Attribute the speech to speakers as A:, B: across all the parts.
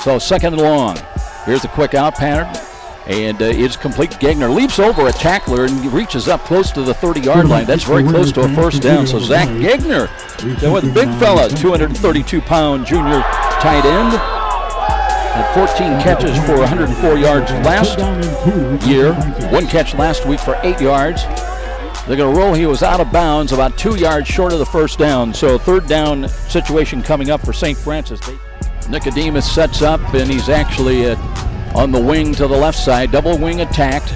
A: So second and long. Here's a quick out pattern, and it's complete. Gegner leaps over a tackler and reaches up close to the 30-yard line. That's very close to a first down. So Zach Gegner, with a big fella, 232-pound junior tight end, had 14 catches for 104 yards last year. One catch last week for 8 yards. They're going to roll. He was out of bounds, about 2 yards short of the first down. So third down situation coming up for St. Francis. Nicodemus sets up, and he's actually on the wing to the left side. Double wing attacked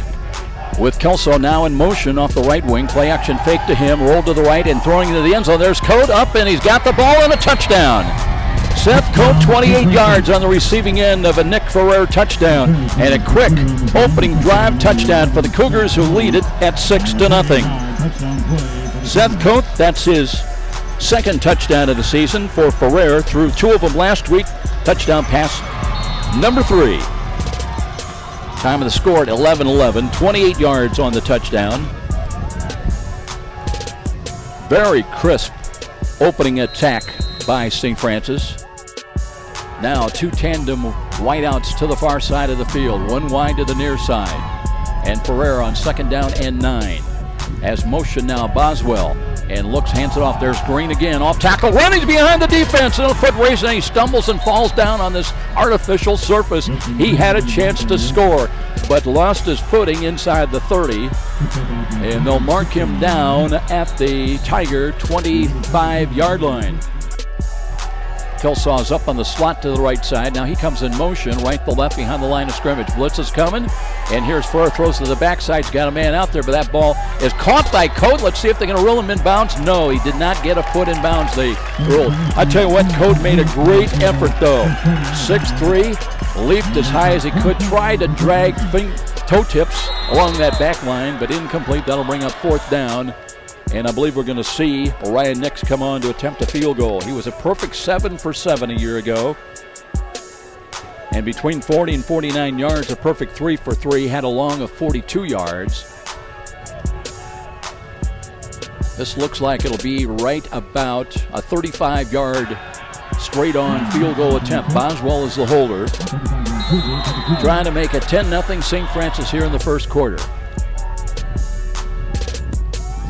A: with Kelso now in motion off the right wing. Play action fake to him, roll to the right and throwing into the end zone. There's Coate up, and he's got the ball and a touchdown. Seth Coate, 28 yards on the receiving end of a Nick Ferrer touchdown, and a quick opening drive touchdown for the Cougars, who lead it at 6-0. Seth Coate, that's his second touchdown of the season for Ferrer. Threw 2 of them last week. Touchdown pass number 3. Time of the score at 11-11. 28 yards on the touchdown. Very crisp opening attack by St. Francis. Now 2 tandem wideouts to the far side of the field. 1 wide to the near side. And Ferrer on second down and 9. Has motion now Boswell. And looks, hands it off. There's Green again. Off tackle, running behind the defense. And a foot race, and he stumbles and falls down on this artificial surface. He had a chance to score, but lost his footing inside the 30. And they'll mark him down at the Tiger 25-yard line. Kelsaw's up on the slot to the right side. Now he comes in motion, right to left behind the line of scrimmage. Blitz is coming, and here's Ferrer, throws to the backside. He's got a man out there, but that ball is caught by Coate. Let's see if they're going to rule him in bounds. No, he did not get a foot in bounds. They ruled. I tell you what, Coate made a great effort, though. 6'3", leaped as high as he could, tried to drag toe tips along that back line, but incomplete. That'll bring up fourth down. And I believe we're going to see Ryan Nix come on to attempt a field goal. He was a perfect 7 for 7 a year ago. And between 40 and 49 yards, a perfect 3 for 3, had a long of 42 yards. This looks like it'll be right about a 35-yard straight-on field goal attempt. Boswell is the holder. Trying to make it 10-0 St. Francis here in the first quarter.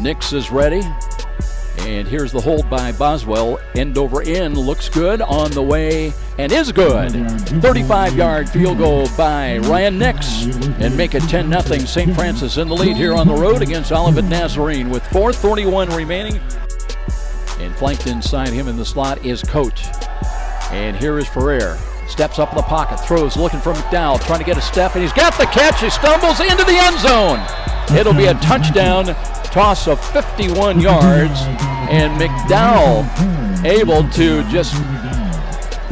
A: Nix is ready, and here's the hold by Boswell. End over end, looks good, on the way, and is good. 35-yard field goal by Ryan Nix, and make it 10-0 St. Francis in the lead here on the road against Olivet Nazarene with 4:31 remaining. And flanked inside him in the slot is Coate. And here is Ferrer. Steps up in the pocket, throws, looking for McDowell, trying to get a step, and he's got the catch. He stumbles into the end zone. It'll be a touchdown. Toss of 51 yards, and McDowell able to just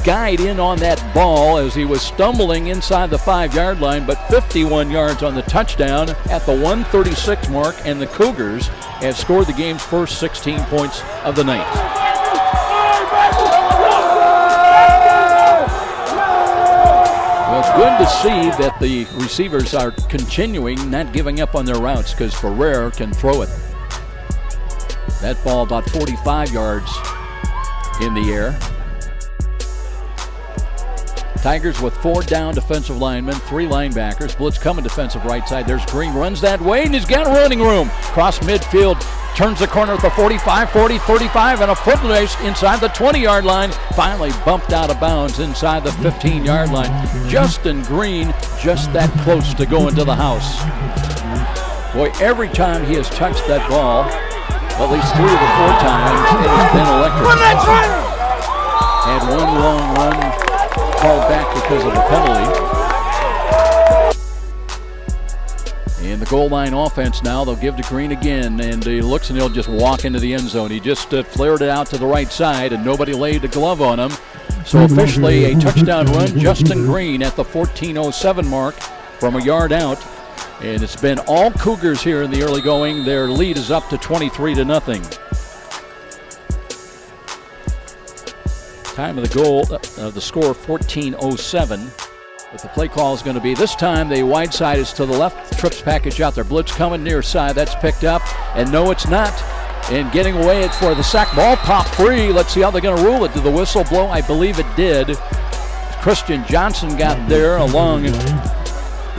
A: guide in on that ball as he was stumbling inside the 5-yard line, but 51 yards on the touchdown at the 1:36 mark, and the Cougars have scored the game's first 16 points of the night. Well, it's good to see that the receivers are continuing, not giving up on their routes, because Ferrer can throw it. That ball about 45 yards in the air. Tigers with 4 down defensive linemen, 3 linebackers. Blitz coming defensive right side. There's Green, runs that way, and he's got running room. Cross midfield, turns the corner at the 45, 40, 35, and a foot race inside the 20-yard line. Finally bumped out of bounds inside the 15-yard line. Justin Green just that close to going to the house. Boy, every time he has touched that ball, at least 3 of the 4 times, it has been electric. Had one long run called back because of a penalty. And the goal line offense now, they'll give to Green again, and he looks and he'll just walk into the end zone. He just flared it out to the right side, and nobody laid a glove on him. So officially a touchdown run, Justin Green at the 14:07 mark from a yard out. And it's been all Cougars here in the early going. Their lead is up to 23-0. Time of the goal, the score 14:07. But the play call is going to be, this time the wide side is to the left. Trips package out there. Blitz coming near side. That's picked up. And no, it's not. and getting away it for the sack. Ball pop free. Let's see how they're going to rule it. Did the whistle blow? I believe it did. Christian Johnson got there along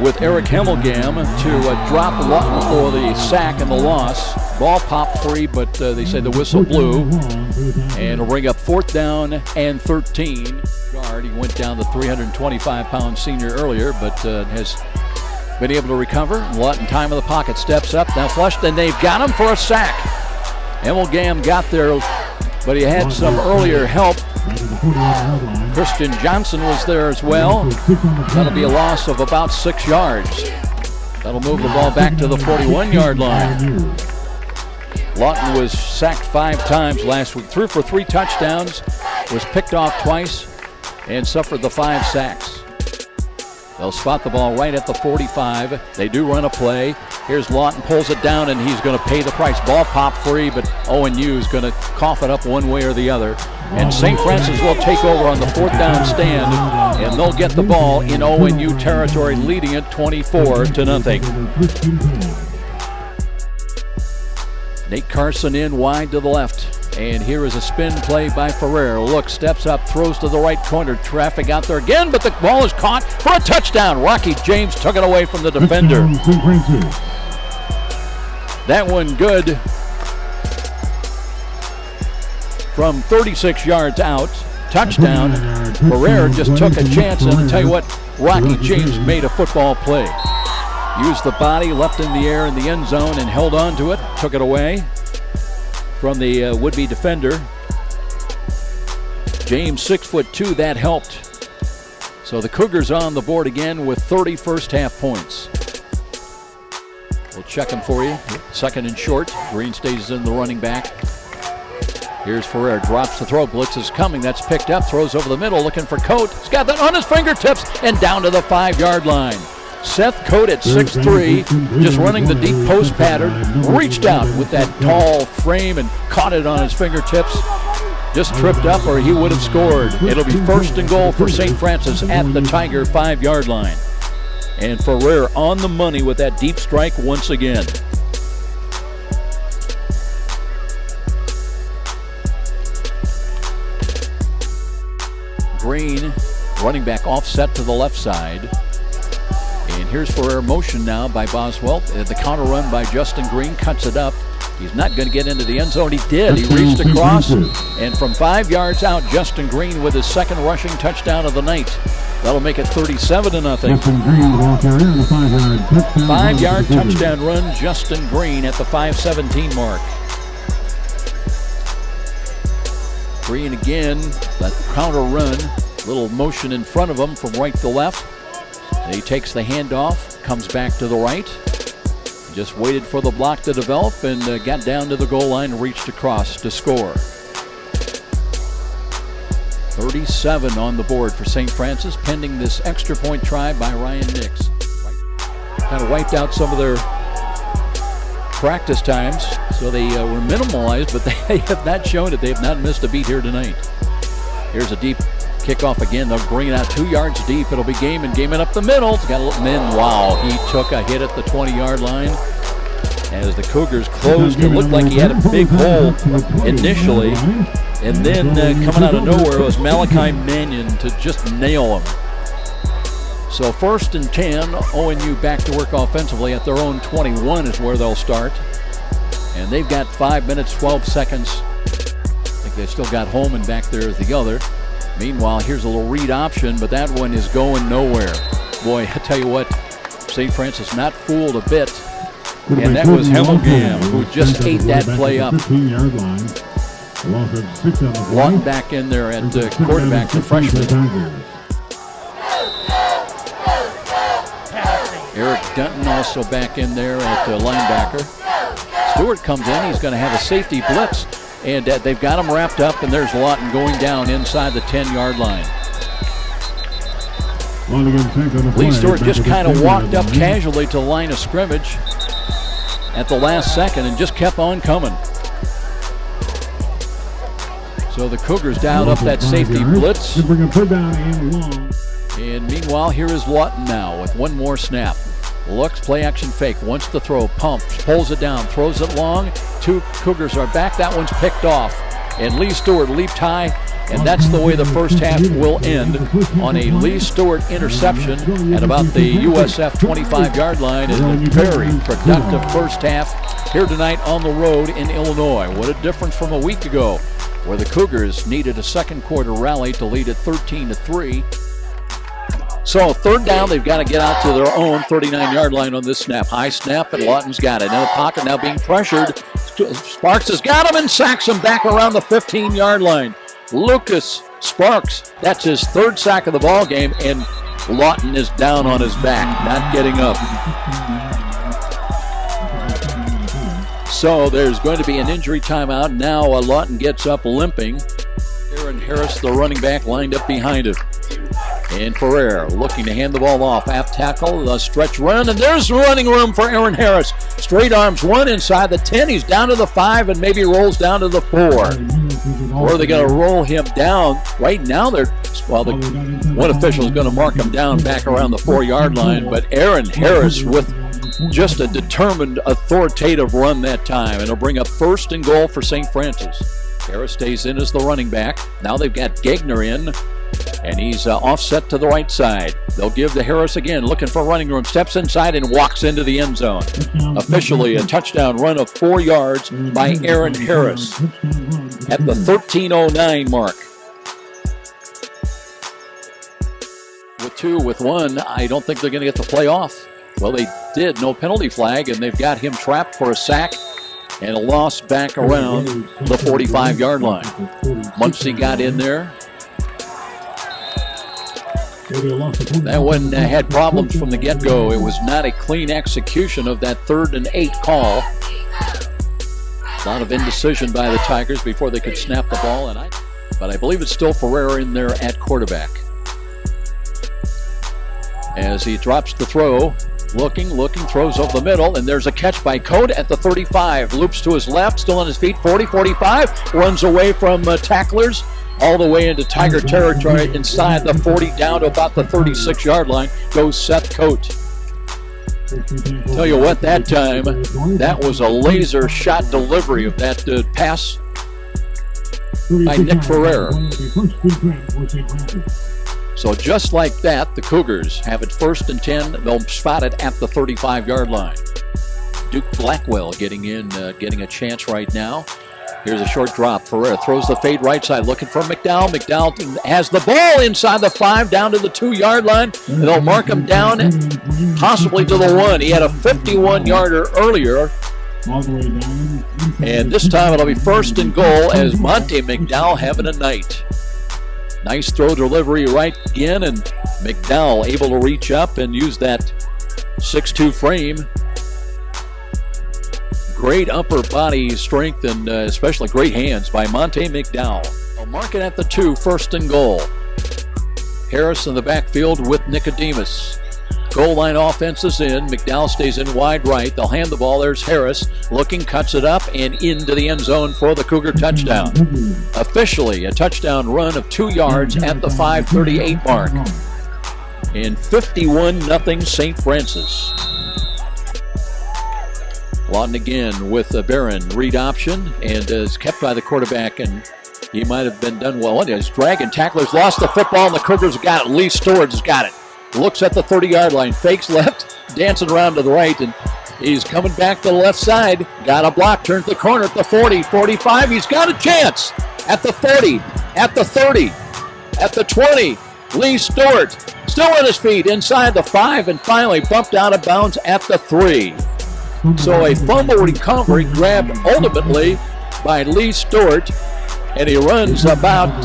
A: with Eric Hemmelgam to drop Lawton for the sack and the loss. Ball popped free, but they say the whistle blew. And it'll bring up 4th down and 13. Guard, he went down the 325-pound senior earlier, but has been able to recover. Lawton, time of the pocket, steps up, now flushed, and they've got him for a sack. Hemmelgam got there, but he had some earlier help. Christian Johnson was there as well. That'll be a loss of about 6 yards. That'll move the ball back to the 41-yard line. Lawton was sacked 5 times last week. Threw for 3 touchdowns, was picked off twice, and suffered the 5 sacks. They'll spot the ball right at the 45. They do run a play. Here's Lawton, pulls it down, and he's going to pay the price. Ball pop free, but ONU is going to cough it up one way or the other. And St. Francis will take over on the 4th down stand, and they'll get the ball in ONU territory, leading it 24-0. Nate Carson in wide to the left. And here is a spin play by Ferrer. Look, steps up, throws to the right corner. Traffic out there again, but the ball is caught for a touchdown. Rocky James took it away from the defender. That one good from 36 yards out. Touchdown. Ferrer just took a chance, and I'll tell you what, Rocky James made a football play. Used the body, left in the air in the end zone, and held on to it, took it away from the would-be defender. James, 6'2", that helped. So the Cougars on the board again with 30 first-half points. We'll check them for you. 2nd and short. Green stays in the running back. Here's Ferrer, drops the throw. Blitz is coming. That's picked up. Throws over the middle, looking for Coate. He's got that on his fingertips and down to the 5-yard line. Seth Coate at 6'3", just running the deep post pattern, reached out with that tall frame and caught it on his fingertips. Just tripped up or he would have scored. It'll be 1st and goal for St. Francis at the Tiger 5-yard line. And Ferrer on the money with that deep strike once again. Green, running back offset to the left side. And here's Ferrer, motion now by Boswell. The counter run by Justin Green cuts it up. He's not going to get into the end zone. He did. He reached across, and from 5 yards out, Justin Green with his 2nd rushing touchdown of the night. That'll make it 37-0. 5-yard touchdown run, Justin Green at the 5:17 mark. Green again, that counter run, little motion in front of him from right to left. He takes the handoff, comes back to the right. Just waited for the block to develop and got down to the goal line and reached across to score. 37 on the board for St. Francis, pending this extra point try by Ryan Nix. Kind of wiped out some of their practice times, so they were minimalized, but they have not shown it. They have not missed a beat here tonight. Here's a deep kickoff again. They'll bring it out 2 yards deep. It'll be Gaiman up the middle. It's got a little min. Wow, he took a hit at the 20-yard line. As the Cougars closed, it looked like he had a big hole initially. And then coming out of nowhere was Malachi Mannion to just nail him. So 1st and 10, ONU back to work offensively at their own 21 is where they'll start. And they've got 5 minutes, 12 seconds. I think they've still got Holman back there as the other. Meanwhile, here's a little read option, but that one is going nowhere. Boy, I tell you what, St. Francis not fooled a bit. And that was Hemmelgam who just ate that play up. Lawton back in there at quarterback, the freshman. Eric Dunton also back in there at linebacker. Stewart comes in. He's going to have a safety blitz. And they've got him wrapped up, and there's Lawton going down inside the 10-yard line. Lee Stewart just kind of walked up casually to the line of scrimmage at the last second and just kept on coming. So the Cougars dialed up that safety blitz. And meanwhile, here is Lawton now with one more snap. Looks, play action fake, wants to throw, pumps, pulls it down, throws it long two Cougars are back. That one's picked off. And Lee Stewart leaped high, and that's the way the first half will end, on a Lee Stewart interception at about the USF 25-yard line. And a very productive first half here tonight on the road in Illinois. What a difference from a week ago, where the Cougars needed a second quarter rally to lead at 13-3. So third down, they've got to get out to their own 39-yard line on this snap. High snap, and Lawton's got it. In the pocket now being pressured. Sparks has got him and sacks him back around the 15-yard line. Lucas Sparks, that's his third sack of the ball game, and Lawton is down on his back, not getting up. So there's going to be an injury timeout. Now Lawton gets up limping. Aaron Harris, the running back, lined up behind him. And Ferrer looking to hand the ball off. Half tackle, the stretch run, and there's running room for Aaron Harris. Straight arms, one inside the 10. He's down to the 5 and maybe rolls down to the 4. Or are they going to roll him down? Right now, one official is going to mark him down back around the 4-yard line. But Aaron Harris with just a determined, authoritative run that time. And it'll bring up first and goal for St. Francis. Harris stays in as the running back. Now they've got Gegner in. And he's offset to the right side. They'll give to Harris again, looking for running room. Steps inside and walks into the end zone. Officially, a touchdown run of 4 yards by Aaron Harris at the 13:09 mark. With 2, with 1, I don't think they're going to get the play off. Well, they did. No penalty flag, and they've got him trapped for a sack and a loss back around the 45-yard line. Muncie got in there. That one had problems from the get-go. It was not a clean execution of that 3rd and 8 call. A lot of indecision by the Tigers before they could snap the ball. But I believe it's still Ferrer in there at quarterback. As he drops the throw, looking, throws over the middle, and there's a catch by Coate at the 35. Loops to his left, still on his feet, 40, 45, runs away from tacklers. All the way into Tiger territory inside the 40, down to about the 36-yard line goes Seth Coate. Tell you what, that time, that was a laser shot delivery of that pass by Nick Ferrer. So just like that, the Cougars have it 1st and 10. They'll spot it at the 35-yard line. Duke Blackwell getting in, getting a chance right now. Here's a short drop. Ferrer throws the fade right side, looking for McDowell. McDowell has the ball inside the 5, down to the 2-yard line. And they'll mark him down, possibly to the 1. He had a 51-yarder earlier. And this time it'll be 1st and goal as Monte McDowell having a night. Nice throw delivery right again, and McDowell able to reach up and use that 6'2 frame. Great upper body strength and especially great hands by Monte McDowell. They'll mark it at the 2, 1st and goal. Harris in the backfield with Nicodemus. Goal line offense is in. McDowell stays in wide right. They'll hand the ball. There's Harris looking, cuts it up and into the end zone for the Cougar touchdown. Officially a touchdown run of 2 yards at the 5:38 mark. And 51-0 St. Francis. Lawton again with Barron, read option, and is kept by the quarterback, and he might have been done well. He's dragging tacklers, lost the football, and the Cougars got it. Lee Stewart has got it. Looks at the 30-yard line, fakes left, dancing around to the right, and he's coming back to the left side. Got a block, turns the corner at the 40, 45. He's got a chance at the 40, at the 30, at the 20. Lee Stewart still on his feet inside the 5, and finally bumped out of bounds at the 3. So a fumble recovery grabbed ultimately by Lee Stewart, and he runs about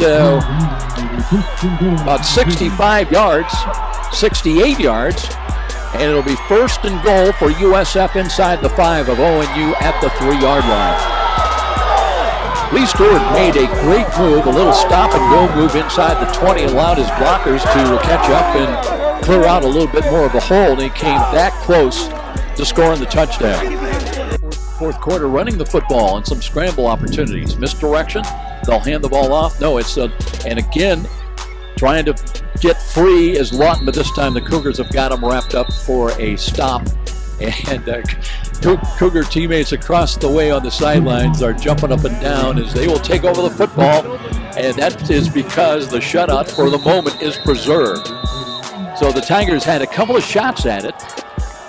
A: 65 yards, 68 yards, and it'll be 1st and goal for USF inside the 5 of ONU at the 3-yard line. Lee Stewart made a great move, a little stop-and-go move inside the 20, allowed his blockers to catch up and clear out a little bit more of a hole, and he came that close to scoring the touchdown. 4th quarter running the football and some scramble opportunities. Misdirection. They'll hand the ball off. No, it's and again trying to get free is Lawton, but this time the Cougars have got him wrapped up for a stop And Cougar teammates across the way on the sidelines are jumping up and down as they will take over the football. And that is because the shutout for the moment is preserved. So the Tigers had a couple of shots at it.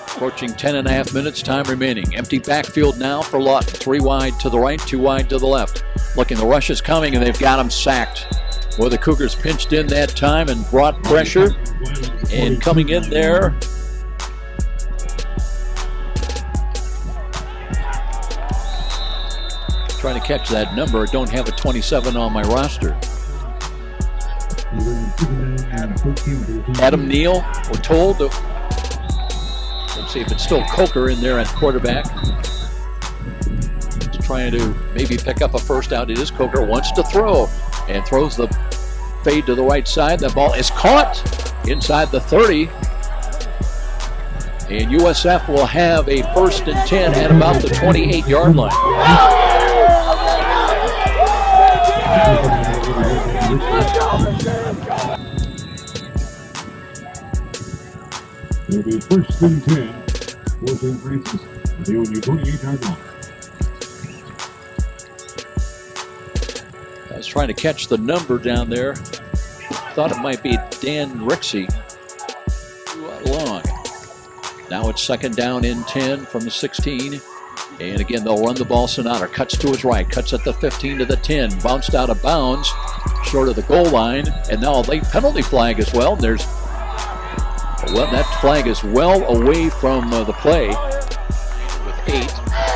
A: Approaching 10.5 minutes, time remaining. Empty backfield now for Lawton. 3 wide to the right, 2 wide to the left. Looking, the rush is coming, and they've got him sacked. Well, the Cougars pinched in that time and brought pressure. And coming in there, trying to catch that number. I don't have a 27 on my roster. Adam Neal, we're told. Let's see if it's still Coker in there at quarterback. He's trying to maybe pick up a first down. It is Coker, wants to throw and throws the fade to the right side. The ball is caught inside the 30. And USF will have a 1st and 10 at about the 28-yard line.
B: It'll be 1st and 10 for St. Francis at the ONU 28-yard line.
A: I was trying to catch the number down there. Thought it might be Dan Rixey. Long. Now it's 2nd down and 10 from the 16. And again, they'll run the ball. Sonata cuts to his right, cuts at the 15 to the 10, bounced out of bounds, short of the goal line, and now a late penalty flag as well. That flag is well away from the play. With 8,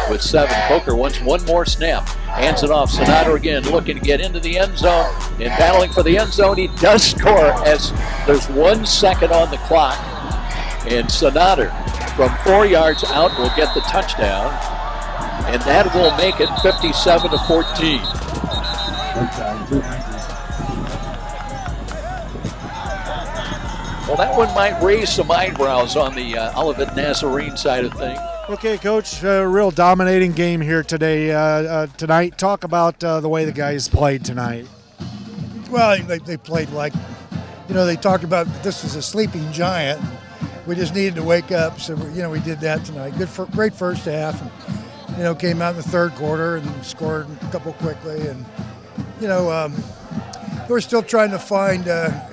A: with 7, Coker wants one more snap. Hands it off. Sonata again looking to get into the end zone and battling for the end zone. He does score as there's 1 second on the clock. And Sonata from 4 yards out will get the touchdown. And that will make it 57-14. Well, that one might raise some eyebrows on the Olivet Nazarene side of things.
C: Okay, Coach, real dominating game here today. Tonight, talk about the way the guys played tonight.
D: Well, they played like, they talked about this is a sleeping giant. We just needed to wake up, so we did that tonight. Great first half, and came out in the 3rd quarter and scored a couple quickly, and we're still trying to find a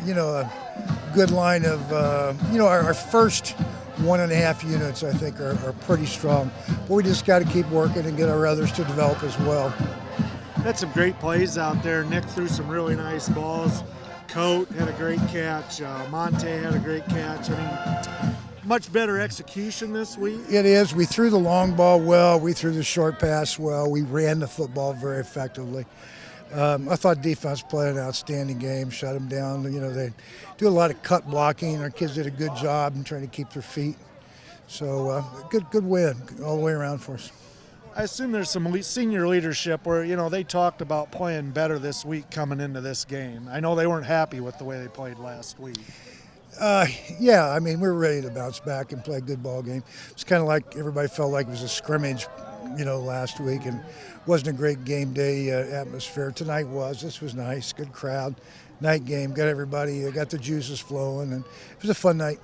D: good line of our first 1.5 units, I think, are pretty strong. But we just got to keep working and get our others to develop as well.
C: Had some great plays out there. Nick threw some really nice balls. Coate had a great catch. Monte had a great catch. I mean, much better execution this week.
D: It is. We threw the long ball well. We threw the short pass well. We ran the football very effectively. I thought defense played an outstanding game, shut them down. They do a lot of cut blocking. Our kids did a good job in trying to keep their feet. So good win all the way around for us.
C: I assume there's some senior leadership where, they talked about playing better this week coming into this game. I know they weren't happy with the way they played last week.
D: Yeah, we're ready to bounce back and play a good ball game. It's kind of like everybody felt like it was a scrimmage, last week, and wasn't a great game day atmosphere. Tonight was. This was nice, good crowd. Night game, got everybody, got the juices flowing, and it was a fun night.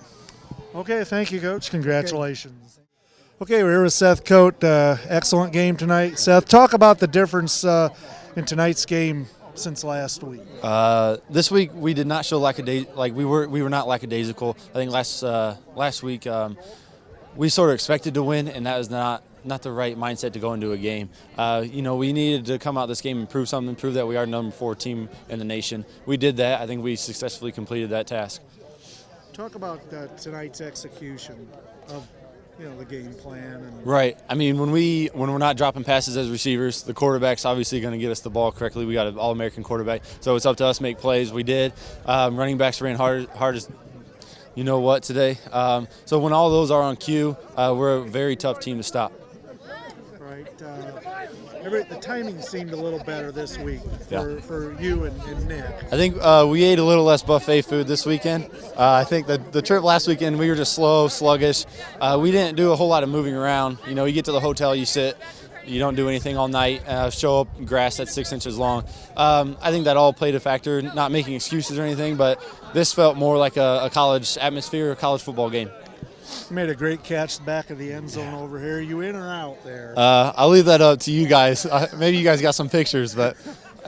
C: Okay, thank you, Coach. Congratulations. Okay, we're here with Seth Coate. Excellent game tonight. Seth, talk about the difference in tonight's game since last week.
E: This week we did not show we were not lackadaisical. I think last week we sort of expected to win, and that was not the right mindset to go into a game. We needed to come out this game and prove something, prove that we are number 4 team in the nation. We did that. I think we successfully completed that task.
C: Talk about tonight's execution of the game plan.
E: Right. When we're not dropping passes as receivers, the quarterback's obviously going to get us the ball correctly. We got an All-American quarterback, so it's up to us to make plays. We did. Running backs ran hard as today. So when all those are on cue, we're a very tough team to stop.
C: Right. The timing seemed a little better this week for you and Nick. I
E: think we ate a little less buffet food this weekend. I think the trip last weekend, we were just slow, sluggish. We didn't do a whole lot of moving around. You get to the hotel, you sit, you don't do anything all night, show up in grass that's 6 inches long. I think that all played a factor, not making excuses or anything, but this felt more like a college atmosphere, a college football game.
C: Made a great catch back of the end zone over here. You in or out there?
E: I'll leave that up to you guys. Maybe you guys got some pictures, but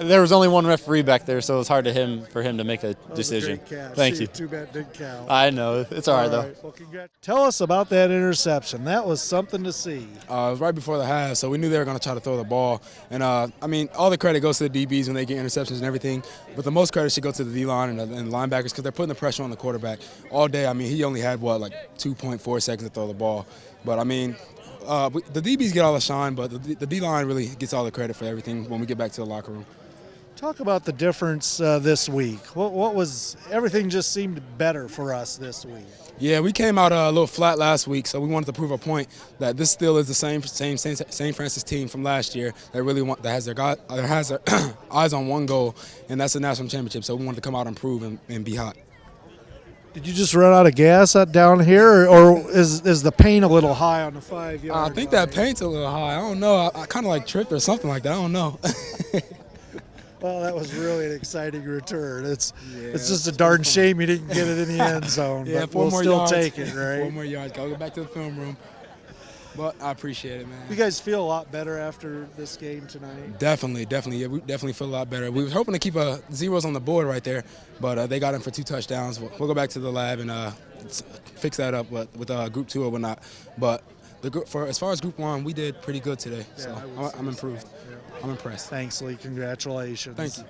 E: there was only one referee back there, so it was hard for him to make a decision.
C: That was a great catch.
E: Thank you.
C: Too bad it didn't count.
E: I know. It's all right, though.
C: Well, tell us about that interception. That was something to see.
F: It was right before the half, so we knew they were going to try to throw the ball. And, all the credit goes to the DBs when they get interceptions and everything, but the most credit should go to the D-line and the linebackers because they're putting the pressure on the quarterback all day. He only had, 2.4 seconds to throw the ball. But, the DBs get all the shine, but the D-line really gets all the credit for everything when we get back to the locker room.
C: Talk about the difference this week. What was everything just seemed better for us this week?
F: Yeah, we came out a little flat last week, so we wanted to prove a point that this still is the same Francis team from last year that has their eyes on one goal, and that's the national championship. So we wanted to come out and prove and be hot.
C: Did you just run out of gas down here, or is the paint a little high on the 5-yard
F: I think
C: line?
F: that paint's a little high. I don't know. I kind of tripped or something like that. I don't know.
C: Well, that was really an exciting return. It's just a darn shame you didn't get it in the end zone.
F: Yeah,
C: but
F: 4
C: we'll
F: more
C: still
F: yards.
C: take it, right?
F: 4 more yards. Go back to the film room. But I appreciate it, man.
C: You guys feel a lot better after this game tonight?
F: Definitely. Yeah, we definitely feel a lot better. We were hoping to keep zeros on the board right there, but they got in for 2 touchdowns. We'll go back to the lab and fix that up with Group 2 or whatnot. But as far as Group 1, we did pretty good today. So I'm improved.
C: Yeah.
F: I'm impressed.
C: Thanks, Lee. Congratulations.
F: Thank you.